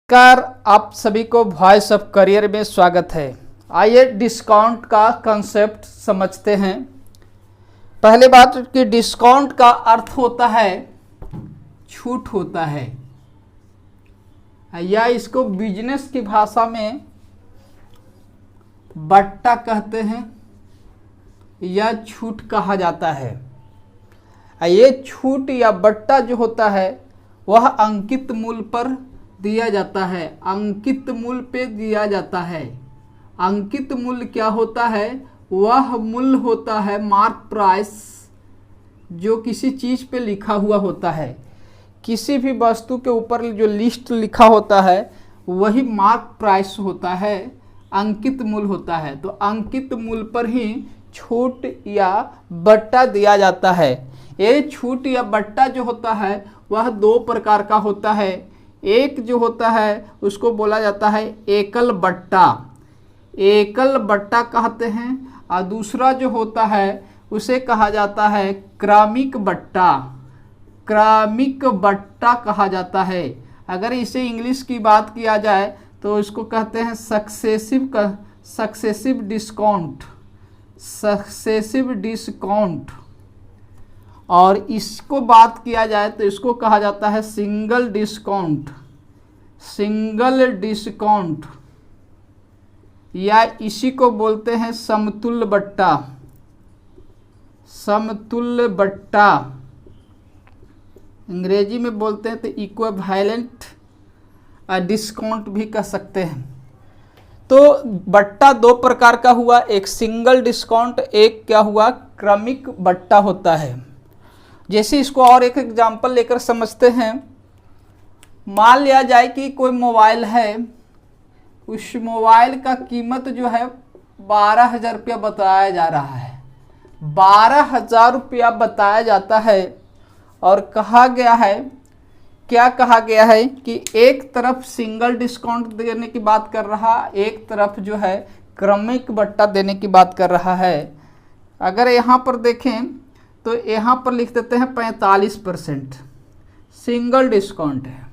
नमस्कार, आप सभी को वॉइस ऑफ करियर में स्वागत है। आइए डिस्काउंट का कंसेप्ट समझते हैं। पहले बात कि डिस्काउंट का अर्थ होता है छूट होता है, या इसको बिजनेस की भाषा में बट्टा कहते हैं या छूट कहा जाता है। ये छूट या बट्टा जो होता है वह अंकित मूल्य पर दिया जाता है, अंकित मूल्य पे दिया जाता है। अंकित मूल्य क्या होता है? वह मूल्य होता है मार्क प्राइस, जो किसी चीज़ पे लिखा हुआ होता है। किसी भी वस्तु के ऊपर जो लिस्ट लिखा होता है वही मार्क प्राइस होता है, अंकित मूल्य होता है। तो अंकित मूल्य पर ही छूट या बट्टा दिया जाता है। ये छूट या बट्टा जो होता है वह दो प्रकार का होता है। एक जो होता है उसको बोला जाता है एकल बट्टा, एकल बट्टा कहते हैं, और दूसरा जो होता है उसे कहा जाता है क्रमिक बट्टा, क्रमिक बट्टा कहा जाता है। अगर इसे इंग्लिश की बात किया जाए तो इसको कहते हैं सक्सेसिव डिस्काउंट, सक्सेसिव डिस्काउंट। और इसको बात किया जाए तो इसको कहा जाता है सिंगल डिस्काउंट, सिंगल डिस्काउंट, या इसी को बोलते हैं समतुल्य बट्टा, समतुल्य बट्टा। अंग्रेजी में बोलते हैं तो इक्विवेलेंट डिस्काउंट भी कह सकते हैं। तो बट्टा दो प्रकार का हुआ, एक सिंगल डिस्काउंट, एक क्या हुआ क्रमिक बट्टा होता है। जैसे इसको और एक एग्जांपल लेकर समझते हैं। मान लिया जाए कि कोई मोबाइल है, उस मोबाइल का कीमत जो है 12,000 रुपया बताया जा रहा है, 12,000 रुपया बताया जाता है। और कहा गया है, क्या कहा गया है कि एक तरफ सिंगल डिस्काउंट देने की बात कर रहा, एक तरफ जो है क्रमिक बट्टा देने की बात कर रहा है। अगर यहाँ पर देखें तो यहाँ पर लिख देते हैं 45% सिंगल डिस्काउंट है,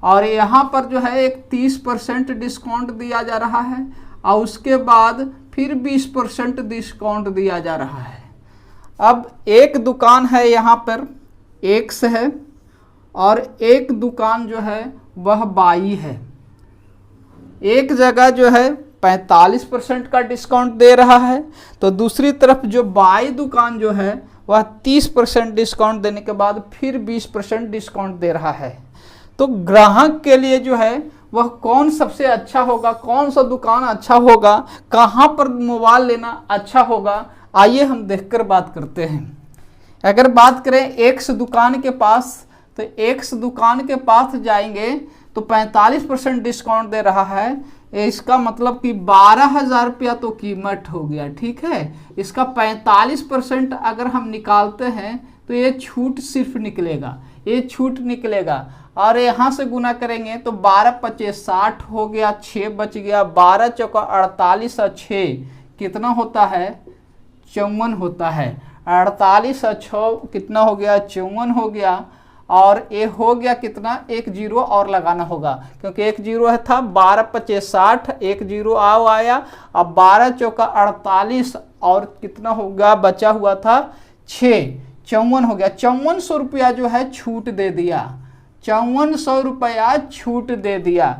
और यहाँ पर जो है एक 30% डिस्काउंट दिया जा रहा है, और उसके बाद फिर 20% डिस्काउंट दिया जा रहा है। अब एक दुकान है यहाँ पर X है, और एक दुकान जो है वह Y है। एक जगह जो है 45% का डिस्काउंट दे रहा है, तो दूसरी तरफ जो Y दुकान जो है वह 30% डिस्काउंट देने के बाद फिर 20% डिस्काउंट दे रहा है। तो ग्राहक के लिए जो है वह कौन सबसे अच्छा होगा, कौन सा दुकान अच्छा होगा, कहाँ पर मोबाइल लेना अच्छा होगा, आइए हम देखकर बात करते हैं। अगर बात करें X दुकान के पास, तो X दुकान के पास जाएंगे तो 45% डिस्काउंट दे रहा है। इसका मतलब कि 12,000 रुपया तो कीमत हो गया, ठीक है। इसका 45% अगर हम निकालते हैं तो ये छूट सिर्फ निकलेगा, ये छूट निकलेगा। और यहाँ से गुना करेंगे तो 12 पचे 60 हो गया, 6 बच गया, 12 चौका 48 और 6 कितना होता है? 54 होता है। 48 और 6 कितना हो गया? 54 हो गया। और ये हो गया कितना? एक जीरो और लगाना होगा, क्योंकि एक जीरो है था। 12 पचे 60, एक जीरो आओ आया। अब 12 चौका 48 और कितना होगा? बचा हुआ था 6, 54 हो गया। 5400 रुपया जो है छूट दे दिया, 5400 रुपया छूट दे दिया,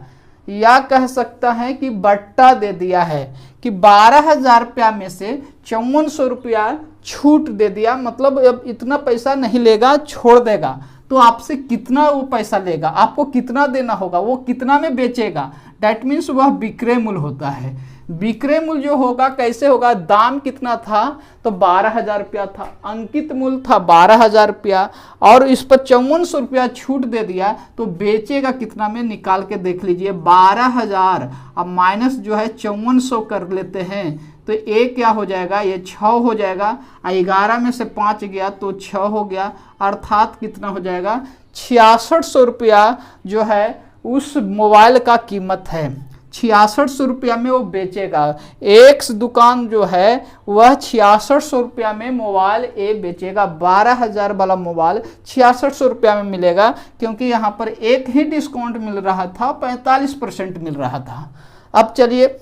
या कह सकता है कि बट्टा दे दिया है कि 12,000 रुपया में से 5400 रुपया छूट दे दिया। मतलब अब इतना पैसा नहीं लेगा, छोड़ देगा। तो आपसे कितना वो पैसा लेगा, आपको कितना देना होगा, वो कितना में बेचेगा, डैट मीन्स वह विक्रय मूल्य होता है। विक्रय मूल्य जो होगा कैसे होगा? दाम कितना था? तो 12,000 रुपया था, अंकित मूल्य था 12,000 रुपया, और इस पर 5400 रुपया छूट दे दिया, तो बेचेगा कितना में? निकाल के देख लीजिए, 12,000। अब माइनस जो है 5400 कर लेते हैं, तो ये क्या हो जाएगा? ये 6 हो जाएगा। 11 में से 5 गया तो 6 हो गया, अर्थात कितना हो जाएगा? 6600 रुपया जो है उस मोबाइल का कीमत है। 6600 रुपया में वो बेचेगा। एक दुकान जो है वह 6600 रुपया में मोबाइल ए बेचेगा। 12,000 वाला मोबाइल 6600 रुपया में मिलेगा, क्योंकि यहाँ पर एक ही डिस्काउंट मिल रहा था, 45% मिल रहा था। अब चलिए,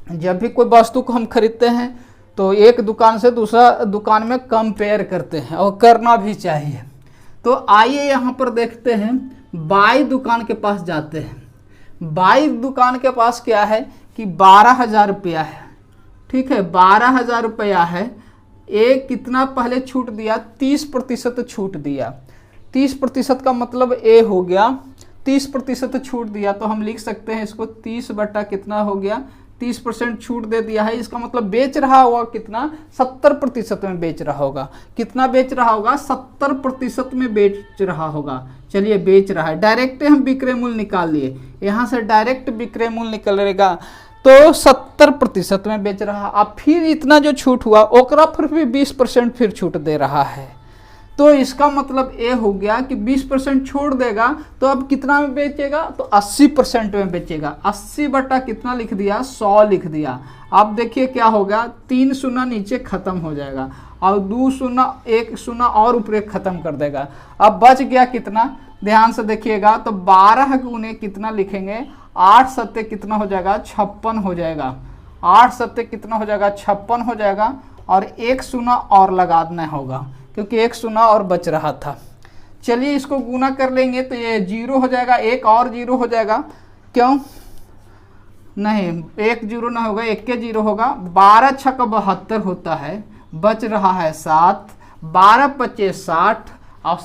जब भी कोई वस्तु को हम खरीदते हैं तो एक दुकान से दूसरा दुकान में कंपेयर करते हैं, और करना भी चाहिए। तो आइए यहाँ पर देखते हैं, बाई दुकान के पास जाते हैं। बाई दुकान के पास क्या है कि 12,000 रुपया है, ठीक है, 12,000 रुपया है। एक कितना पहले छूट दिया, 30% छूट दिया। 30% का मतलब ए हो गया, 30% छूट दिया, तो हम लिख सकते हैं इसको 30 बटा कितना हो गया, 30% छूट दे दिया है। इसका मतलब बेच रहा होगा कितना, 70% में बेच रहा होगा। कितना बेच रहा होगा, 70% में बेच रहा होगा। चलिए, बेच रहा है। डायरेक्ट हम विक्रय मूल्य निकाल लिए, यहाँ से डायरेक्ट विक्रय मूल्य निकलेगा, तो 70% में बेच रहा। अब फिर इतना जो छूट हुआ ओकरा फिर भी 20% फिर छूट दे रहा है। तो इसका मतलब ये हो गया कि 20% छोड़ देगा, तो अब कितना में बेचेगा, तो 80% में बेचेगा। 80 बटा कितना लिख दिया, 100 लिख दिया। अब देखिए क्या होगा, 3 शून्य नीचे खत्म हो जाएगा, और 2 शून्य 1 शून्य और ऊपर खत्म कर देगा। अब बच गया कितना, ध्यान से देखिएगा, तो 12 गुने कितना लिखेंगे, 8 सत्ते कितना हो जाएगा, 56 हो जाएगा। 8 सत्ते कितना हो जाएगा, 56 हो जाएगा, और 1 शून्य और लगाना होगा, क्योंकि 1 शून्य और बच रहा था। चलिए, इसको गुना कर लेंगे तो ये 0 हो जाएगा, एक और 0 हो जाएगा। क्यों नहीं, 1 0 ना होगा, 1 के 0 होगा। 12 छक 72 होता है, बच रहा है 7। 12 पचे 60, और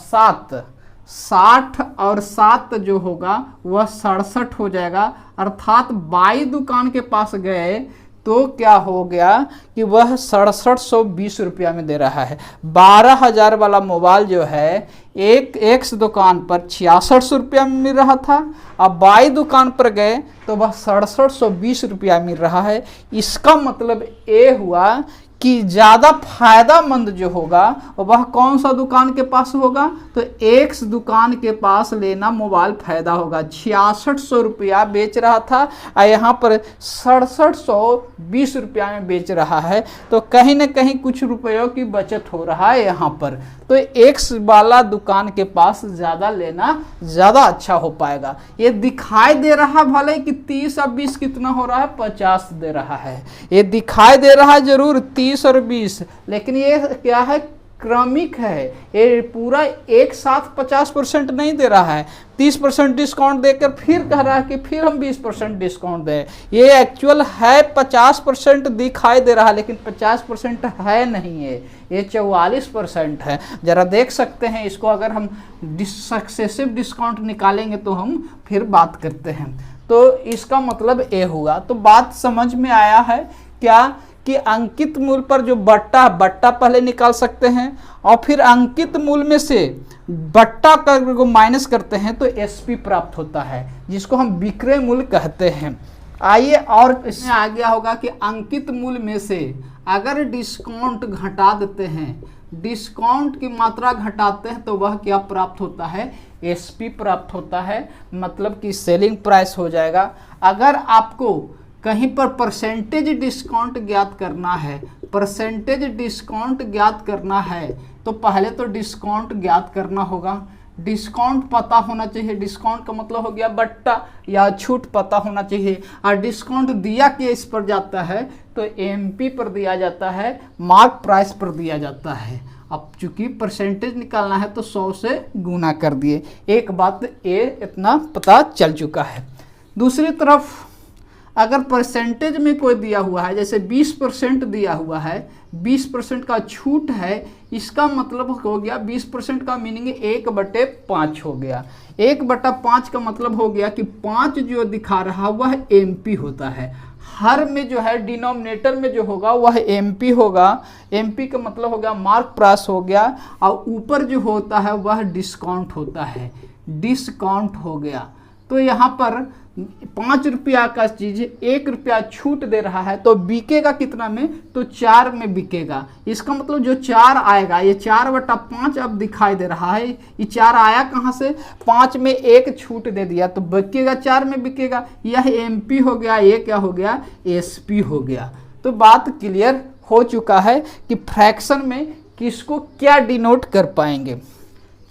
60 और 7 जो होगा वह 67 हो जाएगा। अर्थात बाई दुकान के पास गए तो क्या हो गया कि वह 6720 रुपया में दे रहा है। 12,000 वाला मोबाइल जो है एक दुकान पर 6600 रुपया में मिल रहा था, अब बाई दुकान पर गए तो वह 6720 रुपया मिल रहा है। इसका मतलब ये हुआ कि ज़्यादा फायदामंद जो होगा वह कौन सा दुकान के पास होगा, तो एक दुकान के पास लेना मोबाइल फायदा होगा। 6600 रुपया बेच रहा था और यहाँ पर 6720 रुपया में बेच रहा है, तो कहीं ना कहीं कुछ रुपयों की बचत हो रहा है यहाँ पर। तो एक वाला दुकान के पास ज़्यादा लेना ज़्यादा अच्छा हो पाएगा। ये दिखाई दे रहा भले कि 30 और 20 कितना हो रहा है, 50 दे रहा है। ये दिखाई दे रहा है जरूर 30 और 20, लेकिन ये क्या है, क्रमिक है। ये पूरा एक साथ 50% नहीं दे रहा है। 30% डिस्काउंट देकर फिर कह रहा है कि फिर हम 20% डिस्काउंट दें। ये एक्चुअल है 50% दिखाई दे रहा है, लेकिन 50% है नहीं है, ये 44% है। जरा देख सकते हैं इसको, अगर हम सक्सेसिव डिस्काउंट निकालेंगे तो हम फिर बात करते हैं। तो इसका मतलब ये हुआ। तो बात समझ में आया है क्या कि अंकित मूल्य पर जो बट्टा पहले निकाल सकते हैं, और फिर अंकित मूल्य में से बट्टा को माइनस करते हैं तो एसपी प्राप्त होता है, जिसको हम विक्रय मूल्य कहते हैं। आइए, और इसमें आ गया होगा कि अंकित मूल्य में से अगर डिस्काउंट घटा देते हैं, डिस्काउंट की मात्रा घटाते हैं, तो वह क्या प्राप्त होता है, एसपी प्राप्त होता है, मतलब कि सेलिंग प्राइस हो जाएगा। अगर आपको कहीं पर परसेंटेज डिस्काउंट ज्ञात करना है, परसेंटेज डिस्काउंट ज्ञात करना है, तो पहले तो डिस्काउंट ज्ञात करना होगा। डिस्काउंट पता होना चाहिए, डिस्काउंट का मतलब हो गया बट्टा या छूट पता होना चाहिए। और डिस्काउंट दिया किस पर जाता है, तो एमपी पर दिया जाता है, मार्क प्राइस पर दिया जाता है। अब चूंकि परसेंटेज निकालना है तो 100 से गुना कर दिए। एक बात ये इतना पता चल चुका है। दूसरी तरफ अगर परसेंटेज में कोई दिया हुआ है, जैसे 20% दिया हुआ है, 20% का छूट है, इसका मतलब हो गया 20% का मीनिंग 1/5 हो गया। 1/5 का मतलब हो गया कि 5 जो दिखा रहा वह एमपी होता है। हर में जो है डिनोमिनेटर में जो होगा वह एमपी होगा। एमपी का मतलब हो गया मार्क प्राइस हो गया, और ऊपर जो होता है वह डिस्काउंट होता है, डिस्काउंट हो गया। तो यहाँ पर 5 रुपया का चीज 1 रुपया छूट दे रहा है तो बिकेगा कितना में, तो 4 में बिकेगा। इसका मतलब जो 4 आएगा, ये 4/5 अब दिखाई दे रहा है, ये 4 आया कहाँ से, 5 में 1 छूट दे दिया तो बिकेगा 4 में बिकेगा। यह एमपी हो गया, ये क्या हो गया, एसपी हो गया। तो बात क्लियर हो चुका है कि फ्रैक्शन में किसको क्या डिनोट कर पाएंगे।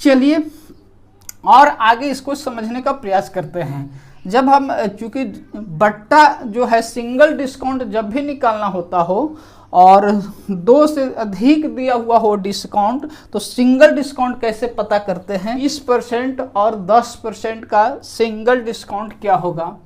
चलिए और आगे इसको समझने का प्रयास करते हैं। जब हम, चूंकि बट्टा जो है सिंगल डिस्काउंट जब भी निकालना होता हो और 2 से अधिक दिया हुआ हो डिस्काउंट, तो सिंगल डिस्काउंट कैसे पता करते हैं। 20% और 10% का सिंगल डिस्काउंट क्या होगा,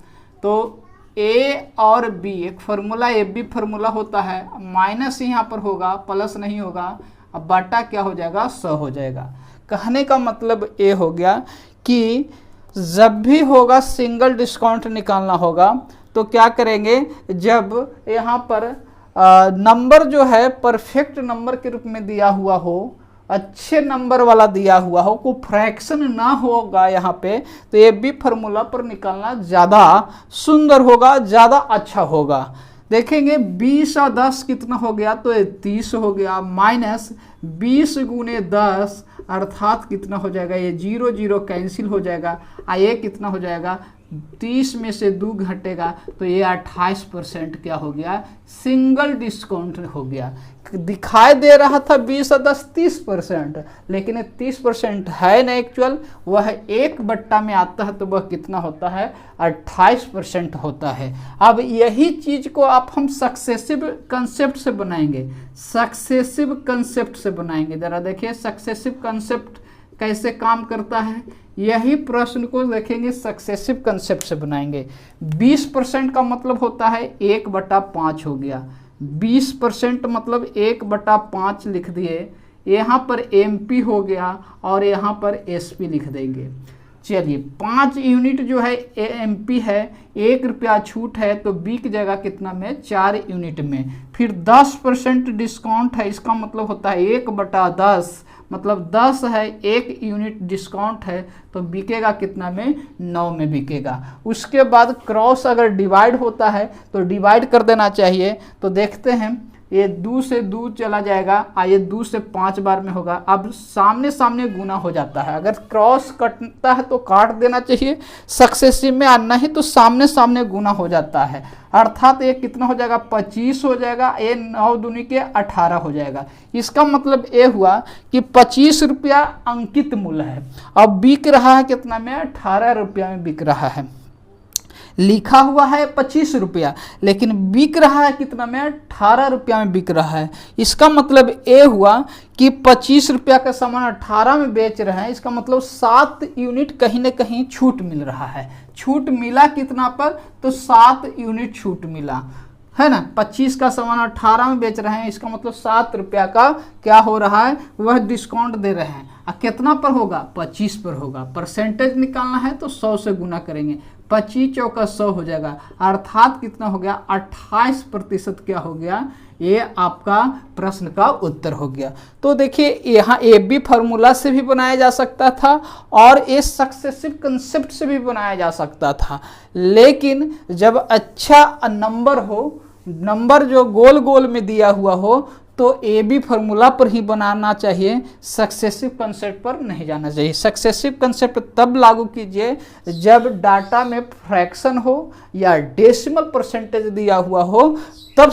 तो ए और बी, एक फार्मूला ए बी फार्मूला होता है, माइनस यहाँ पर होगा, प्लस नहीं होगा, अब बट्टा क्या हो जाएगा, 100 हो जाएगा। कहने का मतलब ये हो गया कि जब भी होगा सिंगल डिस्काउंट निकालना होगा तो क्या करेंगे, जब यहाँ पर नंबर जो है परफेक्ट नंबर के रूप में दिया हुआ हो, अच्छे नंबर वाला दिया हुआ हो, कोई फ्रैक्शन ना होगा यहाँ पे, तो ये भी फार्मूला पर निकालना ज़्यादा सुंदर होगा, ज़्यादा अच्छा होगा। देखेंगे 20 और 10 कितना हो गया, तो 30 हो गया, माइनस 20 गुने 10 अर्थात कितना हो जाएगा, ये 0 0 कैंसिल हो जाएगा, ये कितना हो जाएगा, 30 में से 2 घटेगा तो ये 28% क्या हो गया, सिंगल डिस्काउंट हो गया। दिखाई दे रहा था 20 और 10 30%, लेकिन 30% है ना एक्चुअल, वह 1/, में आता है तो वह कितना होता है, 28% होता है। अब यही चीज को आप हम सक्सेसिव कंसेप्ट से बनाएंगे, सक्सेसिव कंसेप्ट से बनाएंगे। जरा देखिए सक्सेसिव कंसेप्ट कैसे काम करता है, यही प्रश्न को देखेंगे सक्सेसिव कंसेप्ट से बनाएंगे। 20% का मतलब होता है 1/5 हो गया, 20% मतलब 1/5 लिख दिए, यहाँ पर एमपी हो गया और यहाँ पर एसपी लिख देंगे। चलिए 5 यूनिट जो है एमपी है, 1 रुपया छूट है तो बिक जाएगा कितना में, 4 यूनिट में। फिर 10% डिस्काउंट है, इसका मतलब होता है 1/10, मतलब 10 है, 1 यूनिट डिस्काउंट है तो बिकेगा कितना में, 9 में बिकेगा। उसके बाद क्रॉस अगर डिवाइड होता है तो डिवाइड कर देना चाहिए। तो देखते हैं ये 2 से 2 चला जाएगा, ये 2 से 5 बार में होगा। अब सामने सामने गुना हो जाता है, अगर क्रॉस कटता है तो काट देना चाहिए सक्सेसिव में, और नहीं तो सामने सामने गुना हो जाता है, अर्थात ये कितना हो जाएगा, 25 हो जाएगा, ये 9 दूनी के 18 हो जाएगा। इसका मतलब ये हुआ कि 25 रुपया अंकित मूल्य है, अब बिक रहा है कितना में, 18 रुपया में बिक रहा है। लिखा हुआ है 25 रुपया लेकिन बिक रहा है कितना में, 18 रुपया में बिक रहा है। इसका मतलब ये हुआ कि 25 रुपया का सामान 18 में बेच रहे हैं, इसका मतलब 7 यूनिट कहीं ना कहीं छूट मिल रहा है। छूट मिला कितना पर, तो 7 यूनिट छूट मिला है ना। 25 का सामान 18 में बेच रहे हैं, इसका मतलब 7 रुपया का क्या हो रहा है, वह डिस्काउंट दे रहे हैं। कितना पर होगा, 25 पर होगा। परसेंटेज निकालना है तो 100 से गुना करेंगे, 25 चौका 100 हो जाएगा, अर्थात कितना हो गया, 28% क्या हो गया, ये आपका प्रश्न का उत्तर हो गया। तो देखिए यहाँ ए बी फार्मूला से भी बनाया जा सकता था और ये सक्सेसिव कंसेप्ट से भी बनाया जा सकता था, लेकिन जब अच्छा नंबर हो, नंबर जो गोल गोल में दिया हुआ हो, तो ए बी फार्मूला पर ही बनाना चाहिए, सक्सेसिव कंसेप्ट पर नहीं जाना चाहिए। सक्सेसिव कंसेप्ट तब लागू कीजिए जब डाटा में फ्रैक्शन हो या डेसिमल परसेंटेज दिया हुआ हो, तब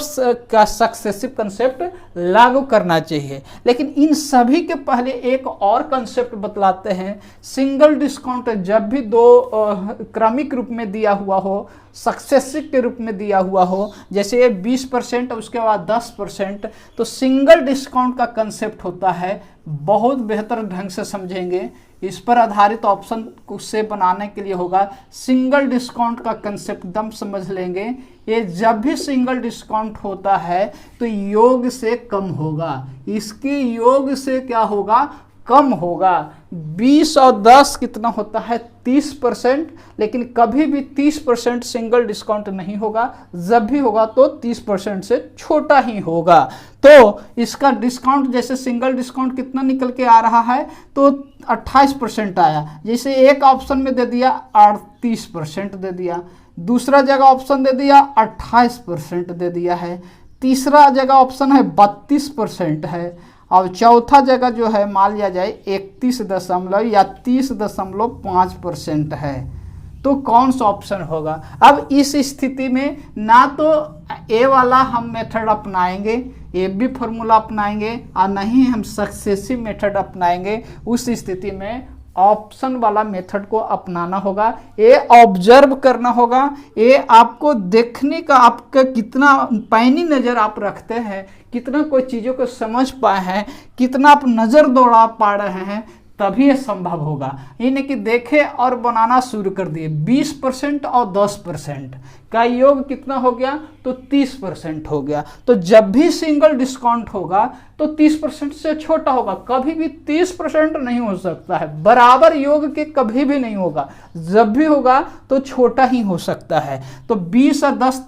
का सक्सेसिव कंसेप्ट लागू करना चाहिए। लेकिन इन सभी के पहले एक और कंसेप्ट बतलाते हैं। सिंगल डिस्काउंट जब भी 2 क्रमिक रूप में दिया हुआ हो, सक्सेसिव के रूप में दिया हुआ हो, जैसे ये 20% उसके बाद 10%, तो सिंगल डिस्काउंट का कंसेप्ट होता है। बहुत बेहतर ढंग से समझेंगे, इस पर आधारित ऑप्शन से बनाने के लिए होगा। सिंगल डिस्काउंट का कंसेप्ट दम समझ लेंगे। ये जब भी सिंगल डिस्काउंट होता है तो योग से कम होगा, इसके योग से क्या होगा, कम होगा। 20 और 10 कितना होता है 30%, लेकिन कभी भी 30% सिंगल डिस्काउंट नहीं होगा, जब भी होगा तो 30% से छोटा ही होगा। तो इसका डिस्काउंट जैसे सिंगल डिस्काउंट कितना निकल के आ रहा है तो 28% आया। जैसे एक ऑप्शन में दे दिया 38% दे दिया, दूसरा जगह ऑप्शन दे दिया 28% दे दिया है, तीसरा जगह ऑप्शन है 32% है, और चौथा जगह जो है मान लिया जाए 31 या 30.5% है। तो कौन सा ऑप्शन होगा? अब इस स्थिति में ना तो ए वाला हम मेथड अपनाएंगे, ए बी फॉर्मूला अपनाएंगे, और नहीं हम सक्सेसिव मेथड अपनाएंगे। उस स्थिति में ऑप्शन वाला मेथड को अपनाना होगा। ये ऑब्जर्व करना होगा, ये आपको देखने का आपका कितना पैनी नज़र आप रखते हैं, कितना कोई चीज़ों को समझ पाए हैं, कितना आप नज़र दौड़ा पा रहे हैं, तभी ये संभव होगा। ये नहीं कि देखे और बनाना शुरू कर दिए। 20% और 10% का योग कितना हो गया तो 30% हो गया। तो जब भी सिंगल डिस्काउंट होगा तो 30% से छोटा होगा, कभी भी 30% नहीं हो सकता है। बराबर योग के कभी भी नहीं होगा, जब भी होगा तो छोटा ही हो सकता है। तो 20 और 10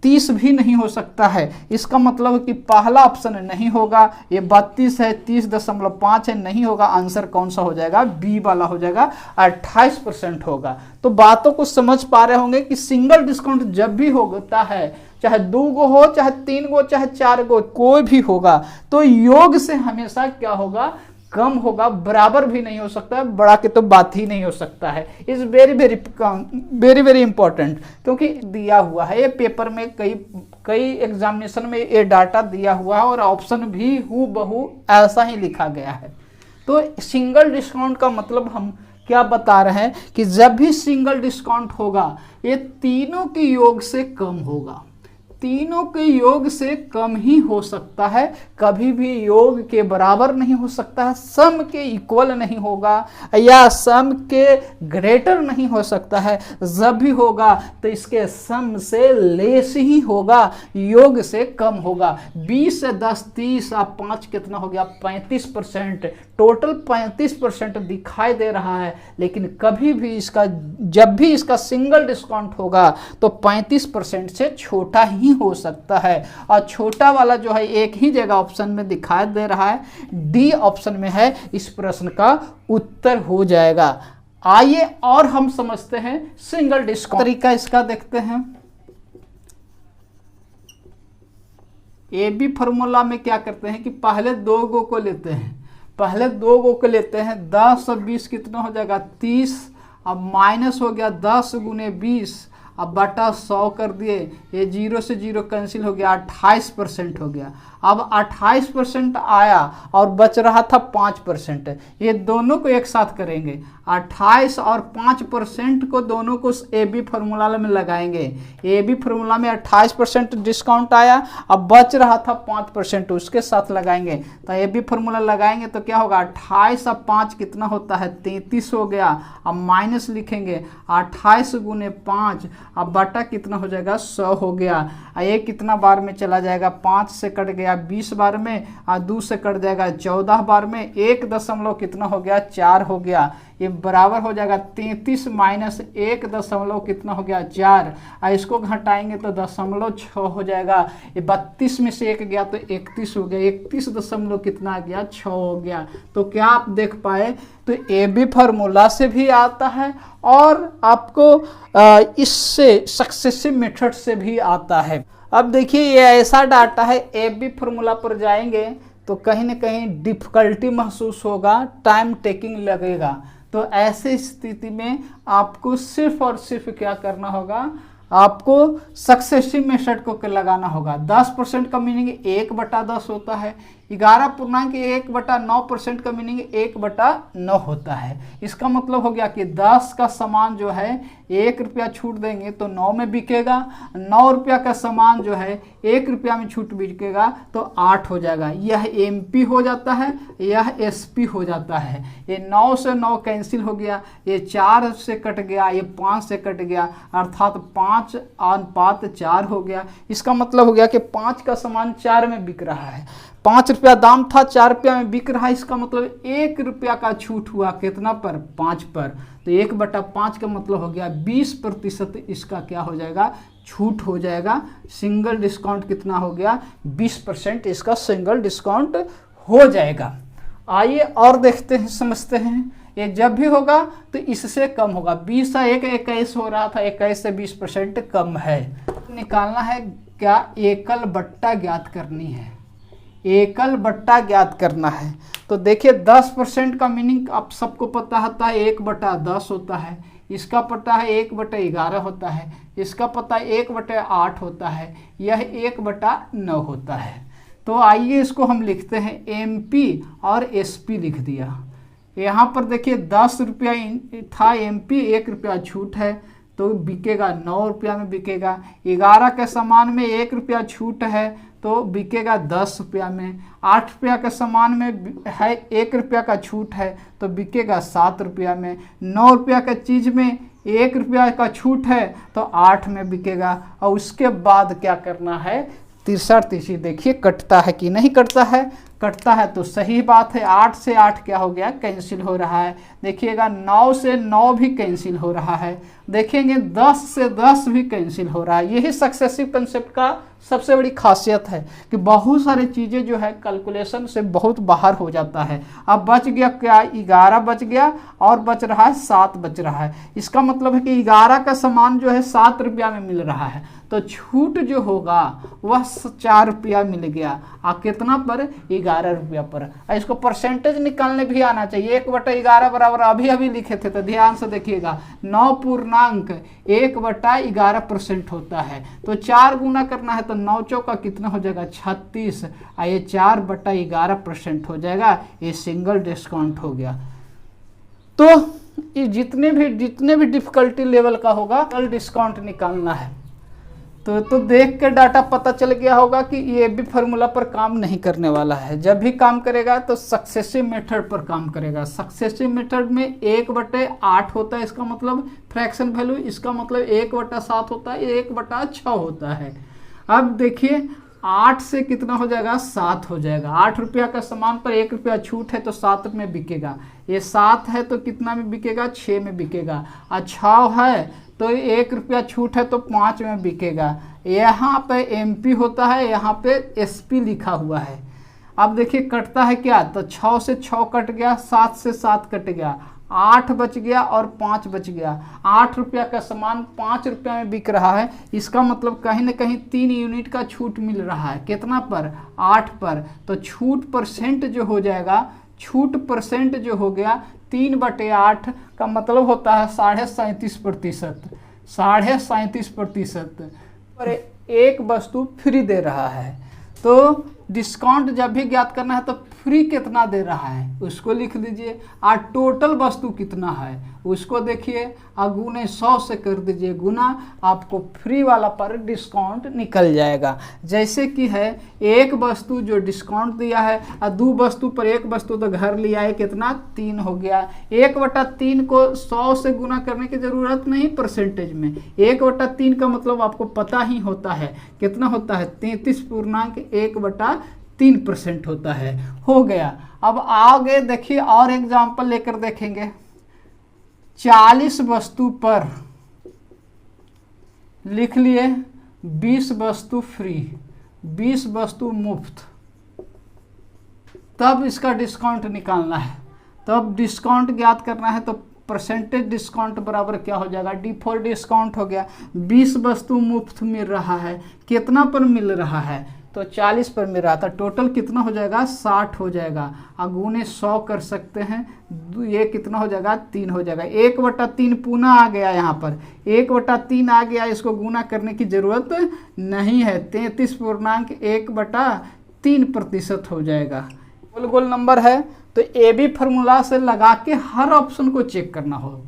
30 भी नहीं हो सकता है। इसका मतलब कि पहला ऑप्शन नहीं होगा। ये 32 है, 30.5 है, नहीं होगा। आंसर कौन सा हो जाएगा? बी वाला हो जाएगा, 28% होगा। तो बातों को समझ पा रहे होंगे कि सिंगल डिस्काउंट जब भी होता है, चाहे 2 गो हो, चाहे 3 गो, चाहे 4 गो, कोई भी होगा, तो योग से हमेशा क्या होगा? कम होगा। बराबर भी नहीं हो सकता है, बड़ा के तो बात ही नहीं हो सकता है। Is very very very important, क्योंकि दिया हुआ है ये पेपर में, कई एग्जामिनेशन में ये डाटा दिया हुआ है और ऑप्शन भी हूबहू ऐसा ही लिखा गया है। तो सिंगल डिस्काउंट का मतलब हम क्या बता रहे हैं कि जब भी सिंगल डिस्काउंट होगा ये तीनों के योग से कम होगा। तीनों के योग से कम ही हो सकता है, कभी भी योग के बराबर नहीं हो सकता है, सम के इक्वल नहीं होगा या सम के ग्रेटर नहीं हो सकता है। जब भी होगा तो इसके सम से लेस ही होगा, योग से कम होगा। 20 से 10 30 और 5 कितना हो गया? 35%। टोटल 35% दिखाई दे रहा है, लेकिन कभी भी इसका जब भी इसका सिंगल डिस्काउंट होगा तो 35% से छोटा ही हो सकता है। और छोटा वाला जो है एक ही जगह ऑप्शन में दिखाई दे रहा है, डी ऑप्शन में है। इस प्रश्न का उत्तर हो जाएगा। आइए और हम समझते हैं सिंगल डिस्काउंट तरीका इसका देखते हैं। ए बी फॉर्मूला में क्या करते हैं कि पहले 2 गो को लेते हैं, 10 और 20 कितना हो जाएगा? 30। अब माइनस हो गया 10 गुने 20, अब बटा 100 कर दिए, ये 0 से 0 कैंसिल हो गया, 28% हो गया। अब 28% आया और बच रहा था 5%। ये दोनों को एक साथ करेंगे, 28 और 5% को दोनों को ए बी फॉर्मूला में लगाएंगे। ए बी फॉर्मूला में 28% डिस्काउंट आया, अब बच रहा था 5%, उसके साथ लगाएंगे। तो ए बी फॉर्मूला लगाएंगे तो क्या होगा? 28 और 5 कितना होता है? 33 हो गया। अब माइनस लिखेंगे 28 गुने 5, अब बटा कितना हो जाएगा? 100 हो गया। ये कितना बार में चला जाएगा? 5 से कट गया 20 बार में, और 2 से कट जाएगा 14 बार में, 1 दशमलव कितना हो गया? 4 हो गया। ये बराबर हो जाएगा 33 माइनस 1 दशमलव कितना हो गया? 4। और इसको घटाएंगे तो 0.6 हो जाएगा। ये 32 में से 1 गया तो 31 हो गया, 31 दशमलव कितना आ गया? 6 हो गया। तो क्या आप देख पाए? तो ए बी फॉर्मूला से भी आता है और आपको इससे सक्सेसिव मेथड से भी आता है। अब देखिए ये ऐसा डाटा है, ए बी फॉर्मूला पर जाएंगे तो कहीं ना कहीं डिफिकल्टी महसूस होगा, टाइम टेकिंग लगेगा। तो ऐसे स्थिति में आपको सिर्फ और सिर्फ क्या करना होगा? आपको सक्सेसिव मेथड को लगाना होगा। 10% का मीनिंग 1/10 होता है, 11.1/9% का मीनिंग 1/9 होता है। इसका मतलब हो गया कि 10 का सामान जो है 1 रुपया छूट देंगे तो 9 में बिकेगा, 9 रुपया का सामान जो है 1 रुपया में छूट बिकेगा तो 8 हो जाएगा। यह MP हो जाता है, यह SP हो जाता है। ये 9 से 9 कैंसिल हो गया, ये 4 से कट गया, ये 5 से कट गया, अर्थात 5 अनुपात 4 हो गया। इसका मतलब हो गया कि 5 का सामान 4 में बिक रहा है। ₹5 दाम था, ₹4 में बिक रहा है, इसका मतलब ₹1 का छूट हुआ, कितना पर? 5 पर। तो 1/5 का मतलब हो गया 20% इसका क्या हो जाएगा? छूट हो जाएगा। सिंगल डिस्काउंट कितना हो गया? 20% इसका सिंगल डिस्काउंट हो जाएगा। आइए और देखते हैं, समझते हैं। ये जब भी होगा तो इससे कम होगा। 20 से 21 हो रहा था, 21 से 20% कम है। निकालना है क्या? एकल बट्टा ज्ञात करनी है, एकल बट्टा ज्ञात करना है। तो देखिए 10% का मीनिंग आप सबको पता होता है, 1/10 होता है। इसका पता है 1/11 होता है। इसका पता है 1/8 होता है। यह 1/9 होता है। तो आइए इसको हम लिखते हैं, MP और SP लिख दिया। यहाँ पर देखिए 10 रुपया था MP, ₹1 छूट है तो बिकेगा 9 रुपया में बिकेगा। 11 के सामान में ₹1 छूट है तो बिकेगा 10 रुपया में। 8 रुपया के सामान में है ₹1 का छूट है तो बिकेगा 7 रुपया में। 9 रुपया के चीज़ में ₹1 का छूट है तो 8 में बिकेगा। और उसके बाद क्या करना है? तिरछा तीसरी देखिए कटता है कि नहीं कटता है। कटता है तो सही बात है। 8 से 8 क्या हो गया? कैंसिल हो रहा है। देखिएगा 9 से 9 भी कैंसिल हो रहा है। देखेंगे 10 से 10 भी कैंसिल हो रहा है। यही सक्सेसिव कंसेप्ट का सबसे बड़ी खासियत है कि बहुत सारी चीज़ें जो है कैलकुलेशन से बहुत बाहर हो जाता है। अब बच गया क्या? 11 बच गया और बच रहा है 7 बच रहा है। इसका मतलब है कि 11 का सामान जो है 7 रुपया में मिल रहा है तो छूट जो होगा वह 4 रुपया मिल गया। कितना पर? 11 रुपया पर। इसको परसेंटेज निकालने भी आना चाहिए। 1/11 बराबर अभी अभी लिखे थे तो ध्यान से देखिएगा 9.1/11% होता है। तो 4 गुना करना है तो 9 चौका कितना हो जाएगा? 36। ये 4/11% हो जाएगा। ये सिंगल डिस्काउंट हो गया। तो ये जितने भी डिफिकल्टी लेवल का होगा कल डिस्काउंट निकालना है। तो देख के डाटा पता चल गया होगा कि ये भी फार्मूला पर काम नहीं करने वाला है। जब भी काम करेगा तो सक्सेसिव मेथड पर काम करेगा। सक्सेसिव मेथड में 1/8 होता है, इसका मतलब फ्रैक्शन वैल्यू, इसका मतलब 1/7 होता है, 1/6 होता है। अब देखिए 8 से कितना हो जाएगा? 7 हो जाएगा। 8 रुपया का सामान पर ₹1 छूट है तो 7 में बिकेगा। ये 7 है तो कितना में बिकेगा? 6 में बिकेगा। 6 है तो ₹1 छूट है तो 5 में बिकेगा। यहाँ पे MP होता है, यहाँ पे SP लिखा हुआ है। अब देखिए कटता है क्या? तो 6 से 6 कट गया, 7 से 7 कट गया, 8 बच गया और 5 बच गया। 8 रुपया का सामान 5 रुपया में बिक रहा है। इसका मतलब कहीं ना कहीं 3 यूनिट का छूट मिल रहा है। कितना पर? 8 पर। तो छूट परसेंट जो हो जाएगा, छूट परसेंट जो हो गया 3/8 का मतलब होता है 37.5%। 37.5% पर एक वस्तु फ्री दे रहा है। तो डिस्काउंट जब भी ज्ञात करना है तो फ्री कितना दे रहा है उसको लिख दीजिए, और टोटल वस्तु कितना है उसको देखिए, गुने 100 से कर दीजिए गुना, आपको फ्री वाला पर डिस्काउंट निकल जाएगा। जैसे कि है एक वस्तु जो डिस्काउंट दिया है और 2 वस्तु पर एक वस्तु तो घर लिया है, कितना? 3 हो गया। 1/3 को 100 से गुना करने की जरूरत नहीं परसेंटेज में। 1/3 का मतलब आपको पता ही होता है कितना होता है? 33.1/3% होता है। हो गया। अब आगे देखिए और एग्जाम्पल लेकर देखेंगे। 40 वस्तु पर लिख लिए 20 वस्तु फ्री, 20 वस्तु मुफ्त, तब इसका डिस्काउंट निकालना है। तब डिस्काउंट ज्ञात करना है तो परसेंटेज डिस्काउंट बराबर क्या हो जाएगा? D4 डिस्काउंट हो गया। 20 वस्तु मुफ्त मिल रहा है, कितना पर मिल रहा है? तो 40 पर मिल रहा था। टोटल कितना हो जाएगा? 60 हो जाएगा। गुने 100 कर सकते हैं। ये कितना हो जाएगा? 3 हो जाएगा। 1/3 पुनः आ गया, यहाँ पर 1/3 आ गया, इसको गुना करने की जरूरत नहीं है। 33.1/3% हो जाएगा। गोल गोल नंबर है तो ये भी फार्मूला से लगा के हर ऑप्शन को चेक करना होगा।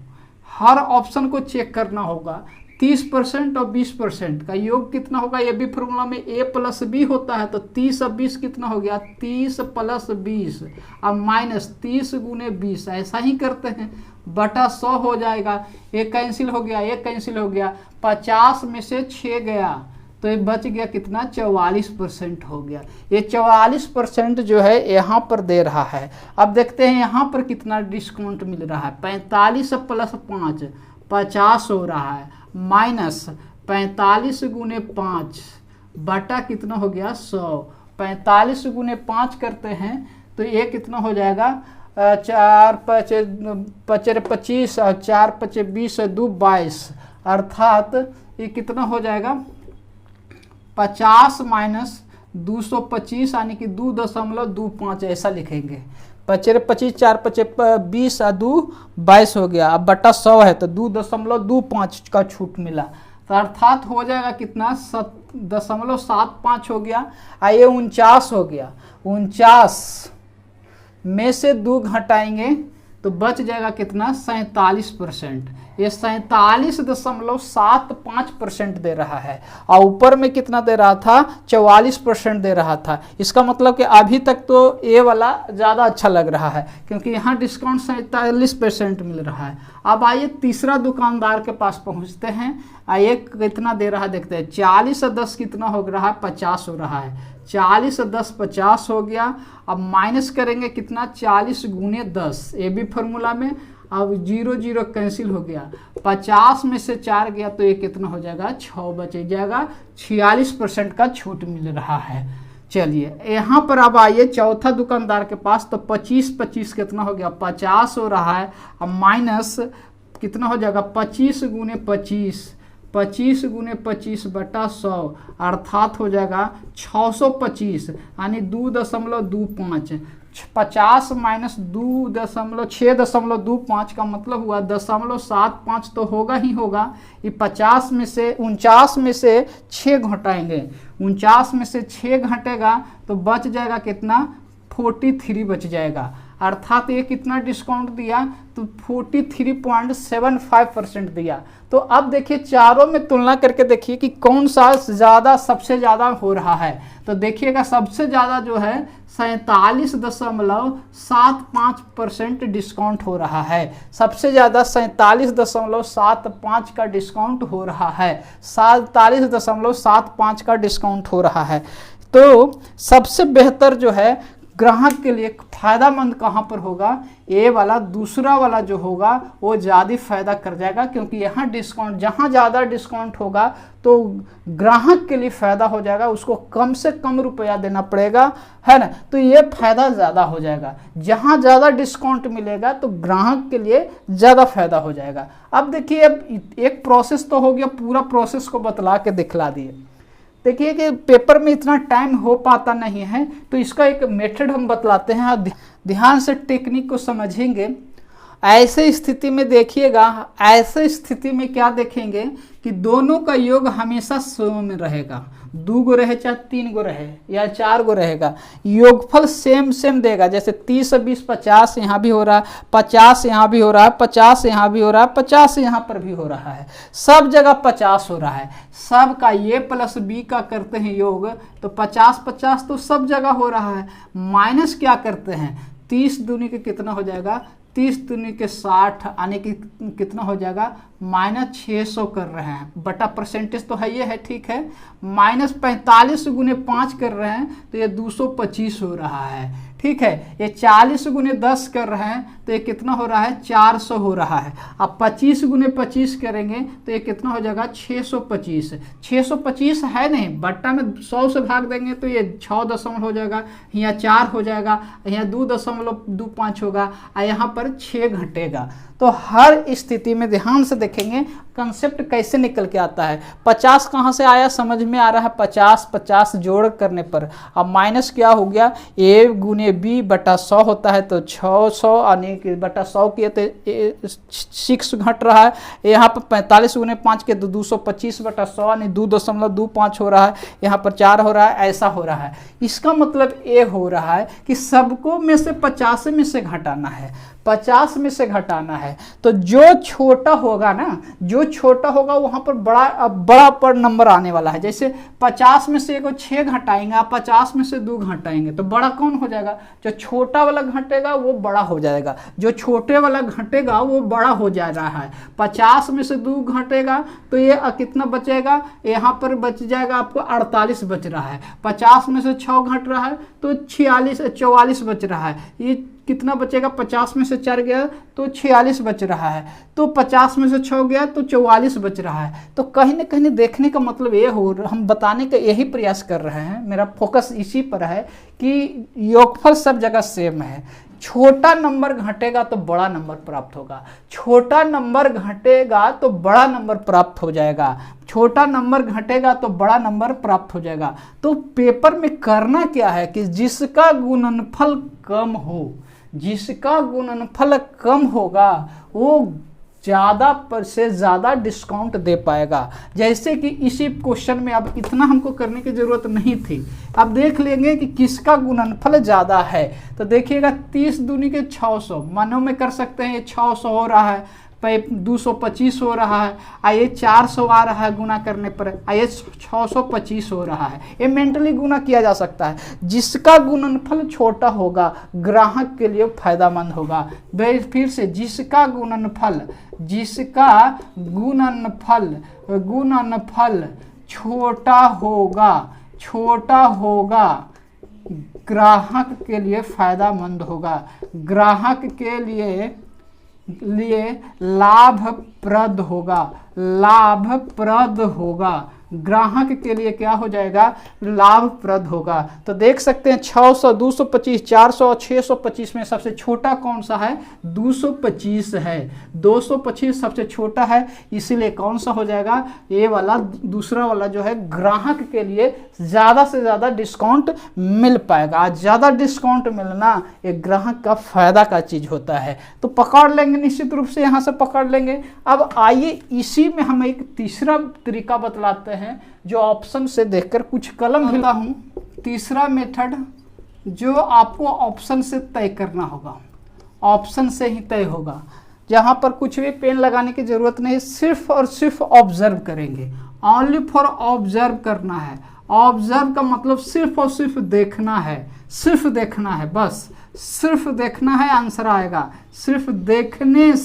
हर ऑप्शन को चेक करना होगा। 30% और 20% का योग कितना होगा? ये भी फार्मूला में A+B होता है तो 30 और 20 कितना हो गया? 30 + 20 अब माइनस 30 गुने 20, ऐसा ही करते हैं, बटा 100 हो जाएगा। एक कैंसिल हो गया, एक कैंसिल हो गया। 50 में से 6 गया तो ये बच गया कितना, 44% हो गया। ये 44% जो है यहाँ पर दे रहा है। अब देखते हैं यहाँ पर कितना डिस्काउंट मिल रहा है। 45 + 5 50 हो रहा है, माइनस 45 × 5 बटा कितना हो गया, 100। 45 × 5 करते हैं तो ये कितना हो जाएगा, 4 × 5 = 25 और 4 × 5 = 20 और 2 = 22, अर्थात ये कितना हो जाएगा, 50 - 225 यानी कि 2.25 ऐसा लिखेंगे। 5 × 25 4 × 5 = 20 और 2 = 22 हो गया। अब बटा 100 है तो 2.25 का छूट मिला, तो अर्थात हो जाएगा कितना, 7.75 हो गया। आइए 49 हो गया। 49 में से 2 घटाएंगे तो बच जाएगा कितना, 47%। ये 47.75% दे रहा है और ऊपर में कितना दे रहा था, 44% दे रहा था। इसका मतलब कि अभी तक तो ये वाला ज़्यादा अच्छा लग रहा है क्योंकि यहाँ डिस्काउंट 47% मिल रहा है। अब आइए तीसरा दुकानदार के पास पहुँचते हैं। आइए कितना दे रहा है देखते हैं। 40 और 10 कितना हो रहा है, 50 हो रहा है। 40 और 10 50 हो गया। अब माइनस करेंगे कितना, 40 × 10, ये भी फॉर्मूला में। अब 0 0 कैंसिल हो गया। 50 में से 4 गया तो ये कितना हो जाएगा, 6 बच जाएगा। 46% का छूट मिल रहा है। चलिए यहाँ पर अब आइए चौथा दुकानदार के पास। तो 25 कितना हो गया, 50 हो रहा है। अब माइनस कितना हो जाएगा, 25 × 25 25 × 25 बटा 100, अर्थात हो जाएगा 625 यानी 2.25। 50 - 6.25 का मतलब हुआ 0.75 तो होगा ही होगा। ये 50 में से 49 में से 6 घटाएंगे, 49 में से 6 घटेगा तो बच जाएगा कितना, 43 बच जाएगा। अर्थात ये कितना डिस्काउंट दिया, तो 43.75% दिया। तो अब देखिए चारों में तुलना करके देखिए कि कौन सा ज़्यादा, सबसे ज़्यादा हो रहा है। तो देखिएगा सबसे ज़्यादा जो है 47.75% डिस्काउंट हो रहा है। सबसे ज़्यादा 47.75 का डिस्काउंट हो रहा है। 47.75 का डिस्काउंट हो रहा है। तो सबसे बेहतर जो है ग्राहक के लिए फ़ायदामंद कहाँ पर होगा, ये वाला दूसरा वाला जो होगा वो ज़्यादा फ़ायदा कर जाएगा क्योंकि यहाँ डिस्काउंट, जहाँ ज़्यादा डिस्काउंट होगा तो ग्राहक के लिए फ़ायदा हो जाएगा, उसको कम से कम रुपया देना पड़ेगा, है ना। तो ये फ़ायदा ज़्यादा हो जाएगा। जहाँ ज़्यादा डिस्काउंट मिलेगा तो ग्राहक के लिए ज़्यादा फ़ायदा हो जाएगा। अब देखिए, अब एक प्रोसेस तो हो गया, पूरा प्रोसेस को बतला के दिखला दिए। देखिए कि पेपर में इतना टाइम हो पाता नहीं है तो इसका एक मेथड हम बतलाते हैं। आप ध्यान से टेक्निक को समझेंगे। ऐसे स्थिति में देखिएगा, ऐसे स्थिति में क्या देखेंगे कि दोनों का योग हमेशा 100 में रहेगा। 2 गो रहे चाहे 3 गो रहे या 4 गो रहेगा, योगफल सेम देगा। जैसे 30 और 20 50 यहाँ भी हो रहा है, 50 यहाँ भी हो रहा है, 50 यहाँ भी हो रहा है, 50 यहाँ पर भी हो रहा है, सब जगह 50 हो रहा है। सब का a + b का करते हैं योग तो 50 तो सब जगह हो रहा है। माइनस क्या करते हैं, 30 दूनी के कितना हो जाएगा, 30 दूनी के 60 यानी कि कितना हो जाएगा, -600 कर रहे हैं। बटा परसेंटेज तो है ये है, ठीक है। -45 × 5 कर रहे हैं तो ये 225 हो रहा है, ठीक है। ये 40 × 10 कर रहे हैं तो ये कितना हो रहा है, 400 हो रहा है। अब 25 × 25 करेंगे तो ये कितना हो जाएगा, 625। 625 है नहीं, बट्टा में 100 से भाग देंगे तो ये 6 दशमलव हो जाएगा, यहाँ 4 हो जाएगा, यहाँ 2.25 होगा और यहाँ पर 6 घटेगा। तो हर स्थिति में ध्यान से देखेंगे कंसेप्ट कैसे निकल के आता है। 50 कहाँ से आया, समझ में आ रहा है। 50 जोड़ करने पर अब माइनस क्या हो गया, a × b बटा 100 होता है तो 600 यानी कि बटा 100 किए तो 6 घट रहा है। यहाँ पर 45 × 5 के 225 बटा 100 यानी 2.25 हो रहा है, यहाँ पर 4 हो रहा है, ऐसा हो रहा है। इसका मतलब ये हो रहा है कि सबको में से 50 में से घटाना है। 50 में से घटाना है। तो जो छोटा होगा ना, जो छोटा होगा वहां पर बड़ा पर नंबर आने वाला है। जैसे 50 में से 6 घटाएंगे, आप 50 में से 2 घटाएंगे तो बड़ा कौन हो जाएगा? जो छोटा वाला घटेगा वो बड़ा हो जाएगा, जो छोटे वाला घटेगा वो बड़ा हो जा रहा है। 50 में से 2 घटेगा तो ये कितना बचेगा? यहाँ पर बच जाएगा आपको 48 बच रहा है। 50 में से 6 घट रहा है तो 44 बच रहा है। ये कितना बचेगा? 50 में से 4 गया तो 46 बच रहा है। तो 50 में से 6 गया तो 44 बच रहा है। तो कहीं ना कहीं देखने का मतलब ये हो, हम बताने का यही प्रयास कर रहे हैं, मेरा फोकस इसी पर है कि योगफल सब जगह सेम है। छोटा नंबर घटेगा तो बड़ा नंबर प्राप्त होगा, छोटा नंबर घटेगा तो बड़ा नंबर प्राप्त हो जाएगा, छोटा नंबर घटेगा तो बड़ा नंबर प्राप्त हो जाएगा। तो पेपर में करना क्या है कि जिसका गुणनफल कम हो, जिसका गुणनफल कम होगा वो ज़्यादा पर से ज़्यादा डिस्काउंट दे पाएगा। जैसे कि इसी क्वेश्चन में अब इतना हमको करने की ज़रूरत नहीं थी। अब देख लेंगे कि किसका गुणनफल ज़्यादा है। तो देखिएगा 30 दूनी के 600, मानों में कर सकते हैं, ये 600 हो रहा है, 225 हो रहा है, आइए 400 आ रहा है गुना करने पर, आइए 625 हो रहा है। ये मेंटली गुना किया जा सकता है। जिसका गुणनफल छोटा होगा ग्राहक के लिए फायदामंद होगा। फिर से जिसका गुणनफल छोटा होगा ग्राहक के लिए फायदामंद होगा, ग्राहक के लिए लाभप्रद होगा, ग्राहक के लिए क्या हो जाएगा? लाभप्रद होगा। तो देख सकते हैं 600, 225, 400 और 625 में सबसे छोटा कौन सा है? 225 है। 225 सबसे छोटा है, इसीलिए कौन सा हो जाएगा? ये वाला, दूसरा वाला जो है ग्राहक के लिए ज़्यादा से ज़्यादा डिस्काउंट मिल पाएगा। ज़्यादा डिस्काउंट मिलना एक ग्राहक का फायदा का चीज़ होता है। तो पकड़ लेंगे, निश्चित रूप से यहाँ से पकड़ लेंगे। अब आइए इसी में हम एक तीसरा तरीका बतलाते हैं जो ऑप्शन से देखकर कुछ कलम हिला हूं। तीसरा मेथड जो आपको ऑप्शन से तय करना होगा, ऑप्शन से ही तय होगा, जहां पर कुछ भी पेन लगाने की जरूरत नहीं, सिर्फ और सिर्फ ऑब्जर्व करेंगे। ओनली फॉर ऑब्जर्व करना है। ऑब्जर्व का मतलब सिर्फ और सिर्फ देखना है, सिर्फ देखना है, बस सिर्फ देखना है, आंसर आएगा। सिर्फ देखने